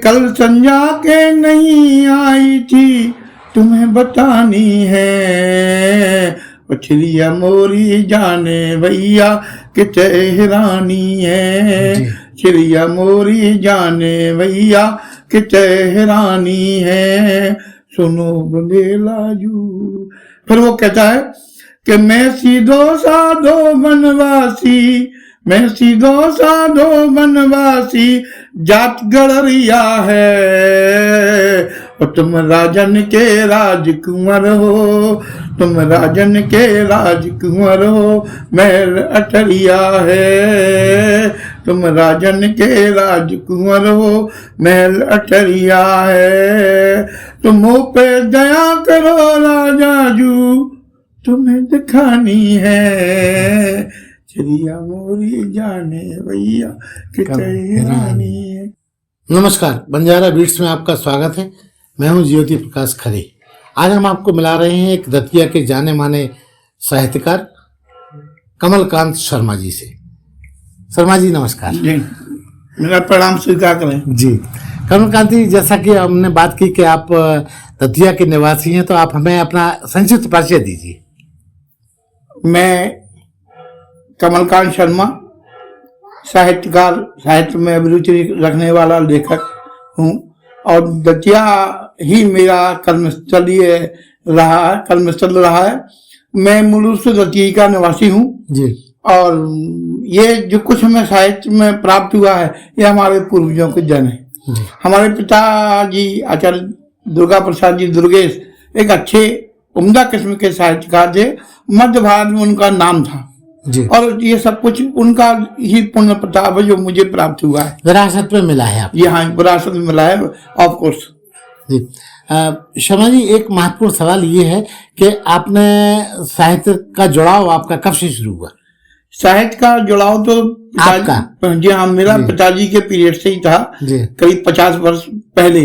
कल संजा के नहीं आई थी तुम्हें बतानी है, चिड़िया मोरी जाने भैया कि चेहरानी है, चिड़िया मोरी जाने भैया कि चेहरानी है, सुनो बुंदेलाजू। फिर वो कहता है कि मैं सीधो साधो बनवासी, मैं सीधो साधो बनवासी, जात गड़रिया है, और तुम राजन के राजकुंवर हो, तुम राजन के राजकुंवर हो, महल अटरिया है, तुम राजन के राजकुंवर हो, महल अटरिया है, तुम मुँह पे दया करो राजाजू, तुम्हें दिखानी है, चिड़िया मोरी जाने भैया कि चेहरानी है। नमस्कार, बंजारा बीट्स में आपका स्वागत है। मैं हूं ज्योति प्रकाश खरे। आज हम आपको मिला रहे हैं एक दतिया के जाने माने साहित्यकार कमलकांत शर्मा जी से। शर्मा जी नमस्कार। जी, मेरा प्रणाम स्वीकार करें। जी कमलकांत जी, जैसा कि हमने बात की कि आप दतिया के निवासी हैं, तो आप हमें अपना संक्षिप्त परिचय दीजिए। मैं कमलकांत शर्मा साहित्यकार, साहित्य में अभिरुचि रखने वाला लेखक हूँ, और दतिया ही मेरा कर्मस्थल रहा है। मैं मूल रूप से दतिया का निवासी हूँ जी। और ये जो कुछ हमें साहित्य में प्राप्त हुआ है, ये हमारे पूर्वजों के जन है। हमारे पिताजी आचार्य दुर्गा प्रसाद जी दुर्गेश एक अच्छे उम्दा किस्म के साहित्यकार थे। मध्य भारत में उनका नाम था जी। और ये सब कुछ उनका ही पुण्य प्रताप है जो मुझे प्राप्त हुआ है, विरासत में मिला है आपको। जी हाँ, विरासत में मिला है, ऑफ कोर्स। जी शर्मा जी, एक महत्वपूर्ण सवाल ये है कि आपने साहित्य का जुड़ाव आपका कब से शुरू हुआ? साहित्य का जुड़ाव तो आपका? जी हाँ, मेरा पिताजी के पीरियड से ही था। करीब 50 वर्ष पहले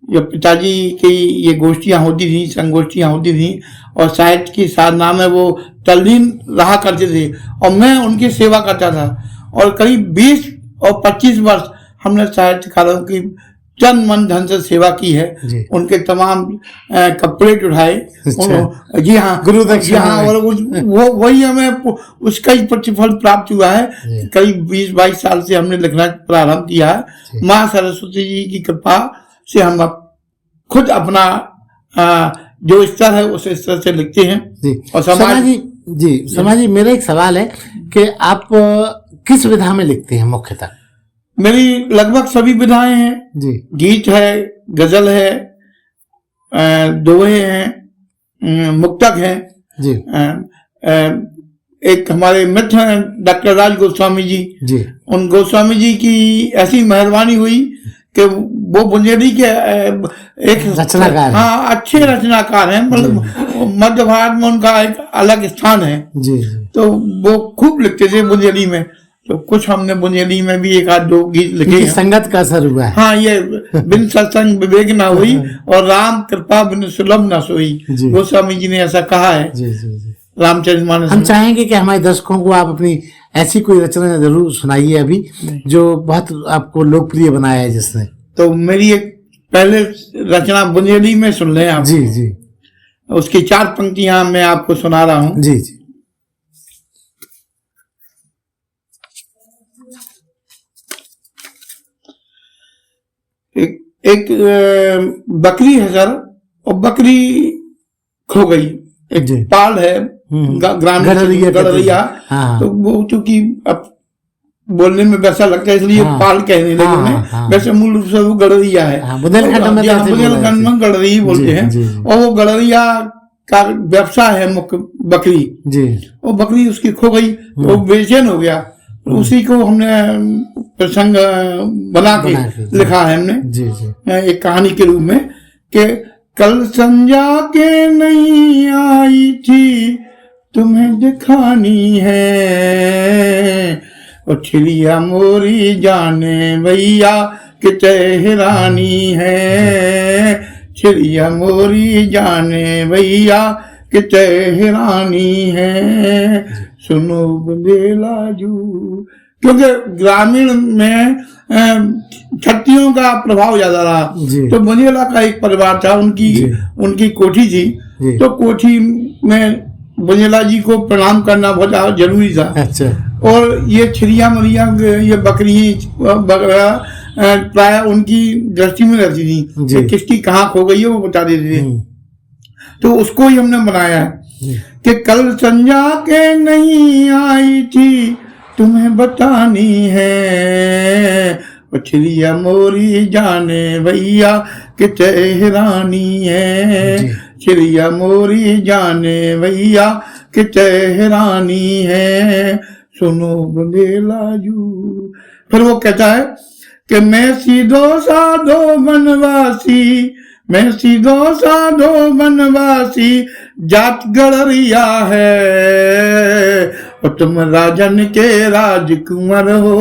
जब पिताजी की ये गोष्ठियां होती थी, संगोष्ठियां होती थी, और साहित्य की साधना में वो तल्लीन रहा करते थे, और मैं उनकी सेवा करता था। और करीब 20 और 25 वर्ष हमने साहित्यकारों की तन मन धन से सेवा की है। उनके तमाम कपड़े उठाए। जी हाँ, गुरुदक्षिणा। जी हाँ, और वो वही हमें उसका ही प्रतिफल प्राप्त हुआ है। करीब 20-22 साल से हमने लिखना प्रारंभ किया है। माँ सरस्वती जी की कृपा से हम खुद अपना जो स्तर है उस स्तर से लिखते हैं। और समाज जी, मेरा एक सवाल है कि आप किस विधा में लिखते हैं मुख्यतः? मेरी लगभग सभी विधाएं हैं जी। गीत है, गजल है, दोहे हैं, मुक्तक है जी। एक हमारे मित्र हैं डॉक्टर राज गोस्वामी जी, उन गोस्वामी जी की ऐसी मेहरबानी हुई कि वो बुंदेली के एक रचनाकार, हाँ, अच्छे रचनाकार हैं। मतलब मध्य भारत में उनका एक अलग स्थान है जी। तो वो खूब लिखते थे बुंदेली में, तो कुछ हमने बुंदेली में भी एक आध दो गीत लिखे हैं। संगत का असर हुआ है। हाँ, ये बिन सत्संग विवेक ना हुई और राम कृपा बिन सुलभ ना सोई, गोस्वामी जी ने ऐसा कहा है रामचरितमानस। हम चाहेंगे कि हमारे दर्शकों को आप अपनी ऐसी कोई रचना जरूर सुनाइए अभी, जो बहुत आपको लोकप्रिय बनाया है जिसने। तो मेरी एक पहले रचना बुंदेली में सुन लें आप। जी जी। उसकी 4 पंक्तियां मैं आपको सुना रहा हूँ। जी जी। एक बकरी है सर, और बकरी खो गई। एक पाल है ग्रामीण गड़रिया। तो वो चूंकि अब बोलने में वैसा लगता है इसलिए पाल कहने लगे। वैसे मूल रूप से वो गड़रिया है। बुंदेलखंड में गड़री बोलते हैं। और वो गड़रिया का व्यवसाय है मुख्य बकरी जी। वो बकरी उसकी खो गई, वो बेचैन हो गया। उसी को हमने प्रसंग बना के लिखा है हमने जी जी। एक कहानी के रूप में कि कल संजा के नहीं आई थी तुम्हें दिखानी है, और चिड़िया मोरी जाने भैया कि चेहरानी है, चिड़िया मोरी जाने भैया कि चेहरानी है, सुनो बुंदेलाजू क्योंकि ग्रामीण में क्षत्रियों का प्रभाव ज्यादा रहा। तो बंजेला का एक परिवार था, उनकी कोठी थी, तो कोठी में बंजेला जी को प्रणाम करना बहुत जरूरी था। अच्छा। और ये छिरिया मरिया, ये बकरी वगैरह प्राय उनकी दृष्टि में रहती थी, किसकी कहाँ खो गई है वो बता देते थे। तो उसको ही हमने बनाया है कि कल संजा के नहीं आई थी तुम्हें बतानी है, छिरिया मोरी जाने भैया कि तेहरानी है, छिरिया मोरी जाने भैया कि तेहरानी है, सुनो बंदेला जू। फिर वो कहता है कि मैं सीधो साधो बनवासी, मैं सीधो साधो बनवासी, जात गड़रिया है, और तुम राजन के राजकुंवर हो,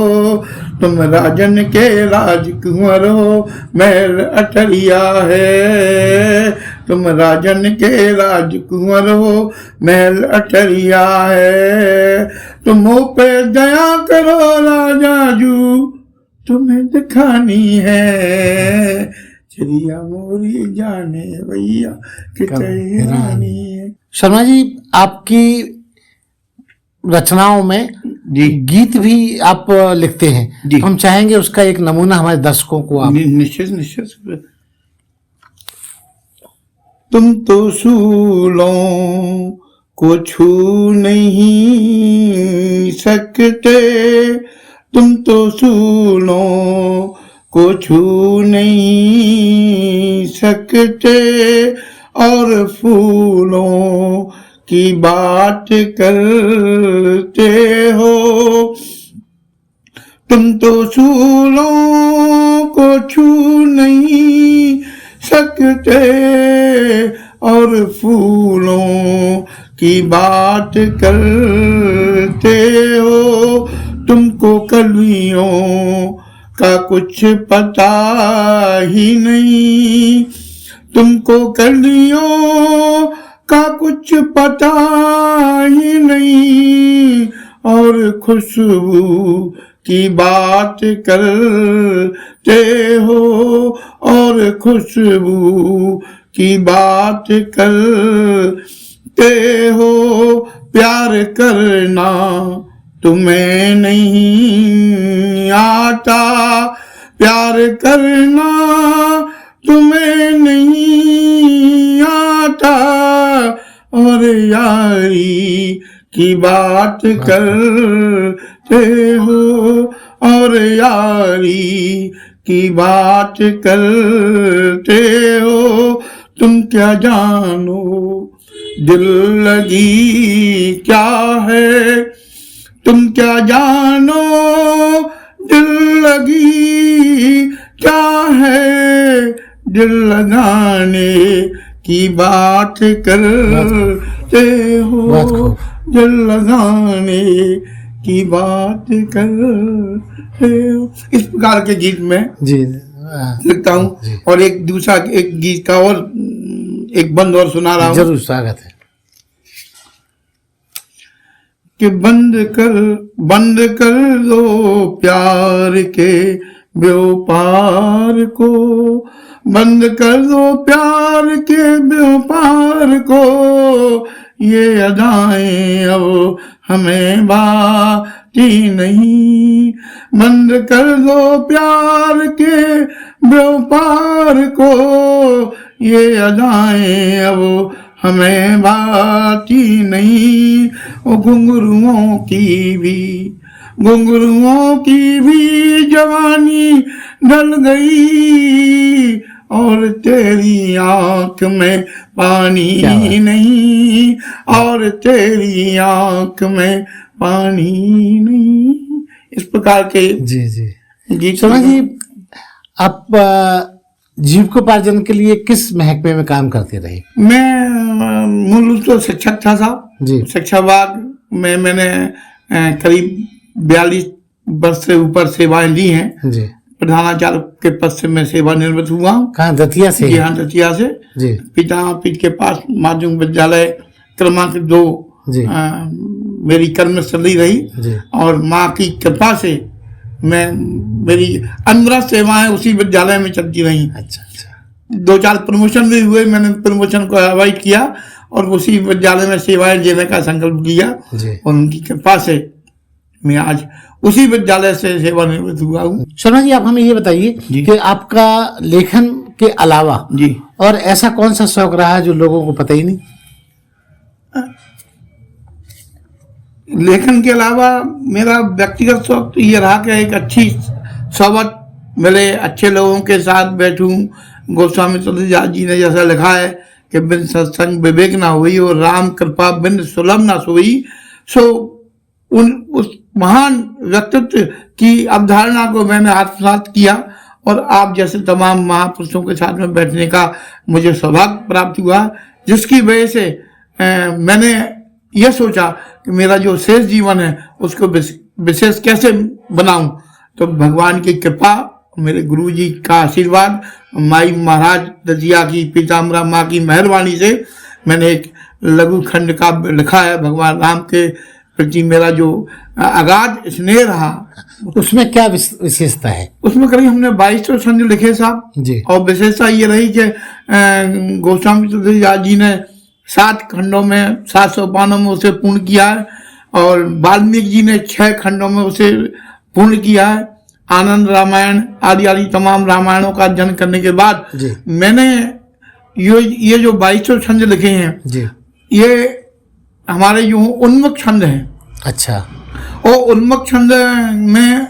तुम राजन के राजकुंवर हो, महल अटरिया है, तुम राजन के राजकुंवर हो, महल अटरिया है, तुम पे दया करो राजा जू, तुम्हें दिखानी है, छिरिया मोरी जाने भैया कि तेहरानी है। शर्मा जी, आपकी रचनाओं में गीत भी आप लिखते हैं, हम चाहेंगे उसका एक नमूना हमारे दर्शकों को आप। निश्चित। तुम तो सूलों को छू नहीं सकते, तुम तो सूलों को छू नहीं सकते, और फूलों की बात करते हो, तुम तो फूलों को छू नहीं सकते, और फूलों की बात करते हो, तुमको कलियों का कुछ पता ही नहीं, तुमको कलियों का कुछ पता ही नहीं, और खुशबू की बात करते हो, और खुशबू की बात करते हो, प्यार करना तुम्हें नहीं आता, प्यार करना तुम्हें नहीं आता, और यारी की बात करते हो, और यारी की बात करते हो, तुम क्या जानो दिल लगी क्या है, तुम क्या जानो दिल लगी क्या है, दिल लगाने की बात करते हो, दिल लगाने की बात करते हो। इस प्रकार के गीत में लिखता हूँ। और एक दूसरा एक गीत का और एक बंद और सुना रहा हूँ। जरूर, स्वागत है। कि बंद कर दो प्यार के व्यापार को, बंद कर दो प्यार के व्यापार को, ये अदाएं अब हमें बाती नहीं, बंद कर दो प्यार के व्यापार को, ये अदाएं अब हमें बाती नहीं, और घुंघरुओं की भी जवानी ढल गई, और तेरी आंख में पानी नहीं, और तेरी आंख में पानी नहीं। इस प्रकार के गीत। शर्मा जी, आप जीविकोपार्जन के लिए किस महकमे में काम करते रहे? मैं मूल रूप से शिक्षक था साहब। शिक्षा विभाग में मैंने करीब 42 वर्ष से ऊपर सेवाएं दी हैं। प्रधानाचार्य के पद से मैं सेवानिवृत्त हुआ हूँ। कहाँ, दतिया से? जी हाँ, दतिया से। पीठ के पास माध्यमिक विद्यालय क्रमांक 2 मेरी कर्म चली रही जी। और माँ की कृपा से मेरी 15 सेवाएं उसी विद्यालय में चलती रही। अच्छा अच्छा। 2-4 प्रमोशन भी हुए, मैंने प्रमोशन को अवॉइड किया और उसी विद्यालय में सेवाएं देने का संकल्प लिया जी। और उनकी कृपा से मैं आज उसी विद्यालय से सेवानिवृत्त हुआ हूँ। शर्मा जी, आप हमें ये बताइए कि आपका लेखन के अलावा जी और ऐसा कौन सा शौक रहा है जो लोगों को पता ही नहीं? लेखन के अलावा मेरा व्यक्तिगत शौक तो ये रहा कि एक अच्छी सोबत मिले, अच्छे लोगों के साथ बैठूं। गोस्वामी तुलसीदास जी ने जैसा लिखा है कि बिन सत्संग विवेक ना हुई और राम कृपा बिन सुलभ ना सोई। सो उस महान व्यक्तित्व की अवधारणा को मैंने आत्मसात किया और आप जैसे तमाम महापुरुषों के साथ में बैठने का मुझे सौभाग्य प्राप्त हुआ, जिसकी वजह से मैंने यह सोचा कि मेरा जो शेष जीवन है उसको विशेष कैसे बनाऊं। तो भगवान की कृपा, मेरे गुरु जी का आशीर्वाद, माई महाराज दतिया की पीताम्बरा माँ की मेहरबानी से मैंने एक लघु खंड काव्य लिखा है। भगवान राम के प्रति मेरा जो अगाध स्नेह रहा, उसमें क्या विशेषता है? उसमें करीब हमने 2200 छंद लिखे साहब जी। और विशेषता ये रही कि गोस्वामी तुलसीदास जी ने 7 खंडों में 7 सोपानों में उसे पूर्ण किया है और वाल्मीकि जी ने 6 खंडों में उसे पूर्ण किया है। आनंद रामायण आदि तमाम रामायणों का अध्ययन करने के बाद मैंने ये जो 2200 छंद लिखे हैं जी, ये हमारे जो उन्मुख छंद हैं। अच्छा। और उन्मुख छंद में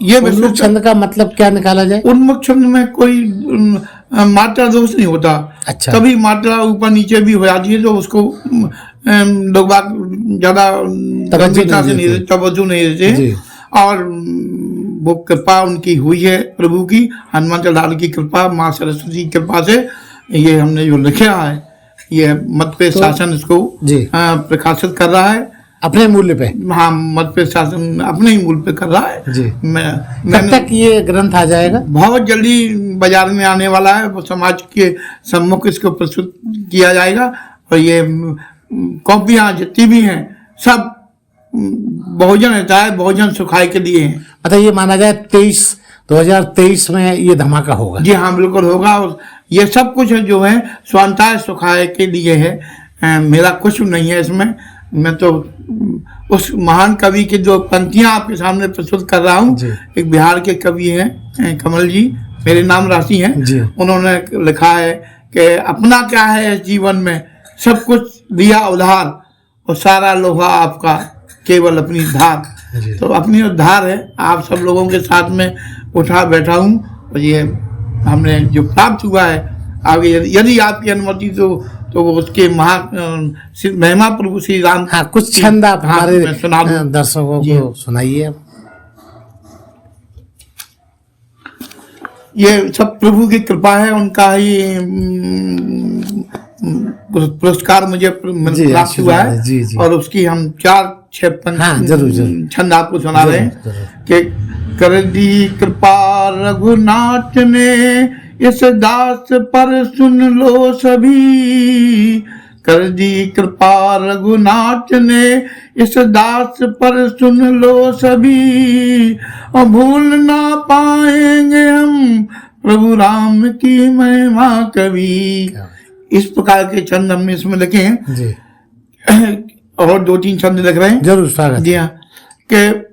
ये उन्मुख छंद का मतलब क्या निकाला जाए? उन्मुख छंद में कोई मात्रा दोष नहीं होता। अच्छा। कभी मात्रा ऊपर नीचे भी हो जाती है तो उसको लोग बात ज्यादा तवज्जो नहीं देते। और वो कृपा उनकी हुई है प्रभु की, हनुमान लाल की कृपा, माँ सरस्वती की कृपा से ये हमने जो लिखा है, ये मत पे शासन इसको प्रकाशित कर रहा है अपने मूल्य पे। हाँ, मत पे शासन अपने ही मूल्य पे कर रहा है जी। कब तक ये ग्रंथ आ जाएगा? बहुत जल्दी बाजार में आने वाला है, वो समाज के सम्मुख इसको प्रस्तुत किया जाएगा। और ये कॉपियां जितनी भी हैं सब बहुजन हिताय बहुजन सुखाय के लिए हैं। मतलब ये माना जाए 2023 में ये धमाका होगा? जी हाँ, बिल्कुल होगा। और ये सब कुछ जो है स्वांताय सुखाय के लिए है, मेरा कुछ नहीं है इसमें। मैं तो उस महान कवि की जो पंक्तियां आपके सामने प्रस्तुत कर रहा हूँ, एक बिहार के कवि हैं कमल जी, मेरे नाम राशि हैं, उन्होंने लिखा है कि अपना क्या है इस जीवन में, सब कुछ दिया उधार और सारा लोहा आपका केवल अपनी धार। तो अपनी धार है, आप सब लोगों के साथ में उठा बैठा हूँ और ये हमने जो प्राप्त हुआ है आगे यदि आपकी अनुमति तो वो उसके महिमा प्रभु श्री राम। हाँ, कुछ छंद आप हमारे दर्शकों को सुनाइए। ये सब प्रभु की कृपा है, उनका ही पुरस्कार मुझे प्राप्त हुआ है। जी, जी। और उसकी हम 4-6 छंद आपको सुना रहे हैं कि कर दी कृपा रघुनाथ ने इस दास पर सुन लो सभी, कर दी कृपा रघुनाथ ने इस दास पर सुन लो सभी, और भूल ना पाएंगे हम प्रभु राम की महिमा कभी। इस प्रकार के छंद हमने इसमें लिखे हैं जी। और 2-3 छंद लिख रहे हैं। जरूर स्वागत। जी हाँ, कि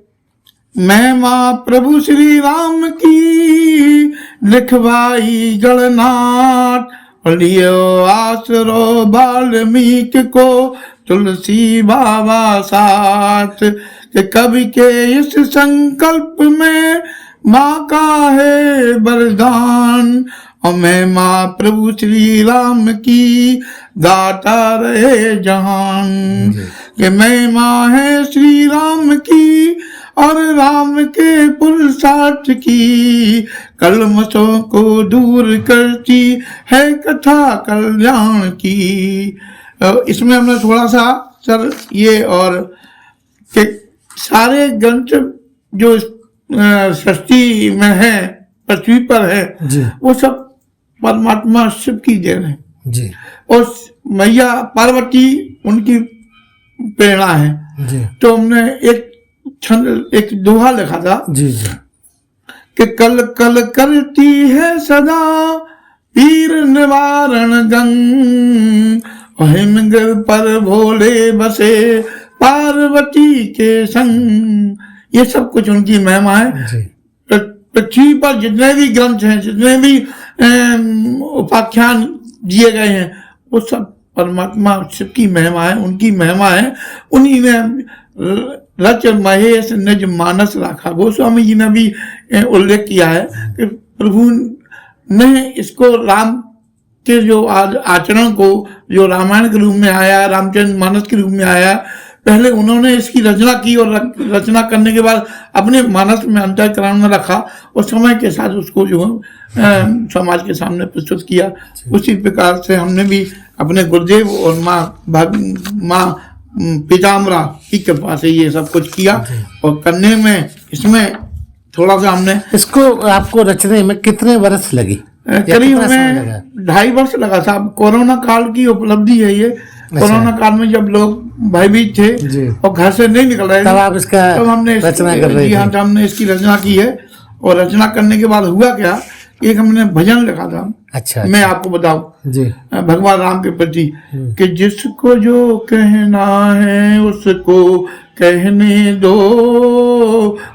महिमा प्रभु श्री राम की लिखवाई गणनाथ, लियो आसरो वाल्मीकि को तुलसी बाबा साथ, कि कवि के इस संकल्प में माँ का है वरदान, और महिमा प्रभु श्री राम की गाता रहे जहान, कि महिमा है श्री राम की और राम के पुरुषार्थ की, कलमशों को दूर करती है कथा कल्याण की। इसमें हमने थोड़ा सा सर ये और कि सारे ग्रंथ जो सृष्टि में है, पृथ्वी पर है, वो सब परमात्मा शिव की देन है जी। और मैया पार्वती उनकी प्रेरणा है जी तो हमने एक छंद, एक दोहा लिखा था जी जी कि कल कल करती है सदा पीर निवारण गंग, हिमगिर पर भोले बसे पार्वती के संग। ये सब कुछ उनकी महिमा है। जी पृथ्वी पर जितने भी ग्रंथ हैं, जितने भी उपाख्यान दिए गए हैं, वो सब परमात्मा शिव की महिमा है, उनकी महिमा है। उन्हीं ने रच महेश निज मानस राखा। गोस्वामी जी ने भी उल्लेख किया है कि प्रभु ने इसको राम के जो आचरण को, जो रामायण के रूप में आया, रामचंद्र मानस के रूप में आया, पहले उन्होंने इसकी रचना की और रचना करने के बाद अपने मानस में अंतःकरण में रखा और समय के साथ उसको जो समाज के सामने प्रस्तुत किया। उसी प्रकार से हमने भी अपने गुरुदेव और माँ पीताम्बरा की कृपा से ये सब कुछ किया। और करने में इसमें थोड़ा सा हमने इसको आपको रचने में कितने वर्ष लगी? करीब हमें 2.5 वर्ष लगा था। कोरोना काल की उपलब्धि है ये। कोरोना काल में जब लोग भयभीत थे और घर से नहीं निकल रहे, तब आप इसका हमने रचना कर रहे थे। हाँ, हमने इसकी रचना की है। और रचना करने के बाद हुआ क्या, एक हमने भजन लिखा था। अच्छा, मैं आपको बताऊं जी भगवान राम के प्रति कि जिसको जो कहना है उसको कहने दो,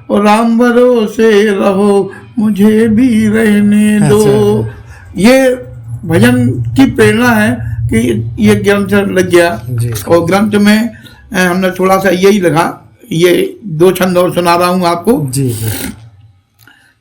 और राम भरोसे रहो मुझे भी रहने दो। ये भजन की प्रेरणा है कि ये ग्रंथ लग गया। और ग्रंथ में हमने थोड़ा सा यही लिखा, ये 2 छंद और सुना रहा हूँ आपको जी जी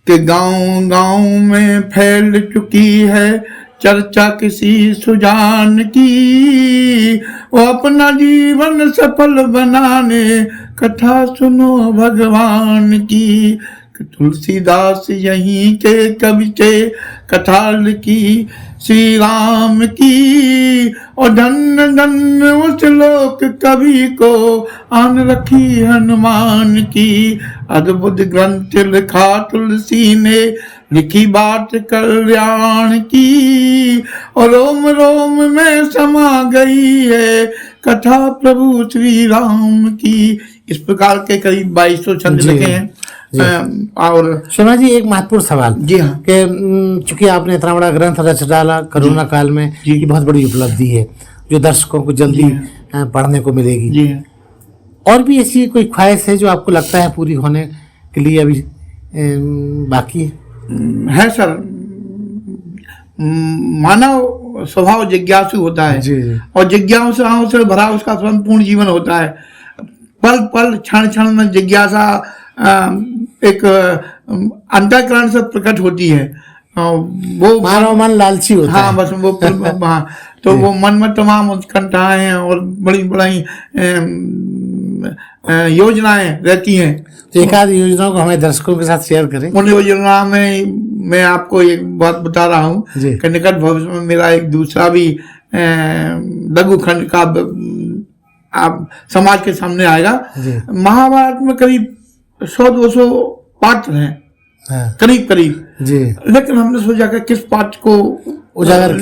कि गांव गांव में फैल चुकी है चर्चा किसी सुजान की, वो अपना जीवन सफल बनाने कथा सुनो भगवान की। तुलसीदास यहीं के कवि के कथा लिखी श्री राम की, और धन्य धन्य उस लोक कवि को आन रखी हनुमान की। अद्भुत ग्रंथ लिखा तुलसी ने लिखी बात कल्याण की, और रोम रोम में समा गई है कथा प्रभु श्री राम की। इस प्रकार के करीब 2200 छंद लिखे हैं। और शर्मा जी, एक महत्वपूर्ण सवाल जी हाँ कि चूंकि आपने इतना बड़ा ग्रंथ रच डाला कोरोना काल में, ये बहुत बड़ी उपलब्धि है जो दर्शकों को जल्दी पढ़ने को मिलेगी। जी और भी ऐसी कोई ख्वाहिश है जो आपको लगता है पूरी होने के लिए अभी बाकी है? सर, मानव स्वभाव जिज्ञासु होता है जी जी और जिज्ञासाओं से भरा उसका संपूर्ण जीवन होता है। पल पल क्षण क्षण में जिज्ञासा एक अंतःकरण से प्रकट होती है। वो मानव मन लालची होता हाँ, है। बस वो हाँ, तो वो मन में तमाम उत्कंठाएं और बड़ी बड़ी योजनाएं रहती हैं। तो एक आध योजनाओं को हमें दर्शकों के साथ शेयर करें। उन योजना में मैं आपको एक बात बता रहा हूँ कि निकट भविष्य में मेरा एक दूसरा भी लघु खंड का आप समाज के सामने आएगा। महाभारत में करीब 100-200 पात्र हैं, करीब जी। लेकिन हमने सोचा कि किस पात्र को उजागर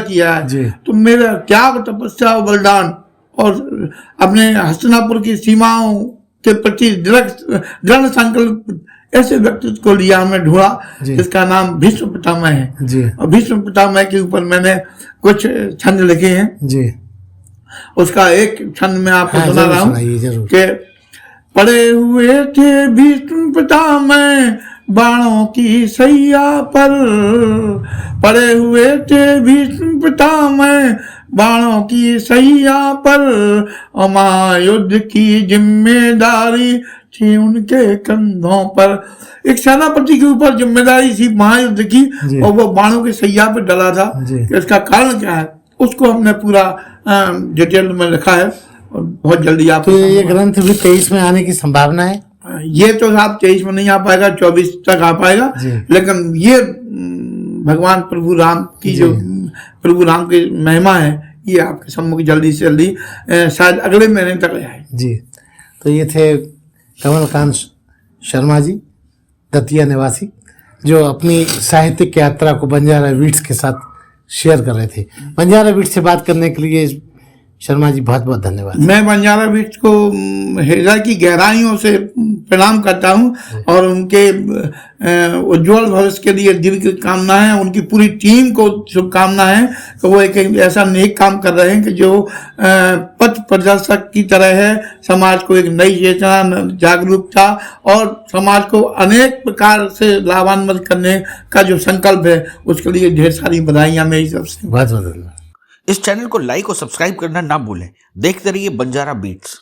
किया है। तो मेरा त्याग, तपस्या और बलिदान और अपने हस्तिनापुर की सीमाओं के प्रति दृढ़ संकल्प ऐसे व्यक्तित्व को लिया, हमने ढूंढा जिसका नाम भीष्म पितामह है। और भीष्म पितामह के ऊपर मैंने कुछ छंद लिखे हैं जी। उसका एक छंद में आपको सुना रहा हूँ कि पड़े हुए थे भीष्म पितामह बाणों की सैया पर, पड़े हुए थे भीष्म पितामह बाणों की सैया पर, और महायुद्ध की जिम्मेदारी थी उनके कंधों पर। एक सेनापति के ऊपर जिम्मेदारी थी महायुद्ध की और वो बाणों की सैया पर डला था कि इसका कारण क्या है, उसको हमने पूरा डिटेल में लिखा है और बहुत जल्दी आप। तो ये ग्रंथ भी 23 में आने की संभावना है? ये तो साहब 23 में नहीं आ पाएगा, 24 तक आ पाएगा। लेकिन ये भगवान प्रभु राम की जो प्रभु राम की महिमा है ये आपके सम्मुख जल्दी से जल्दी शायद अगले महीने तक आए जी। तो ये थे कमलकांत शर्मा जी, दतिया निवासी, जो अपनी साहित्यिक यात्रा को बंजारा बीट्स के साथ शेयर कर रहे थे। बंजारा बीट्स से बात करने के लिए शर्मा जी बहुत बहुत धन्यवाद। मैं बंजारा बीट्स को हृदय की गहराइयों से प्रणाम करता हूं और उनके उज्जवल भविष्य के लिए दिल की कामना है। उनकी पूरी टीम को शुभकामना है कि वो एक ऐसा नेक काम कर रहे हैं कि जो पथ प्रदर्शक की तरह है। समाज को एक नई चेतना, जागरूकता और समाज को अनेक प्रकार से लाभान्वित करने का जो संकल्प है, उसके लिए ढेर सारी बधाइयां मेरी तरफ से। बहुत बहुत धन्यवाद। इस चैनल को लाइक और सब्सक्राइब करना ना भूलें। देखते रहिए बंजारा बीट्स।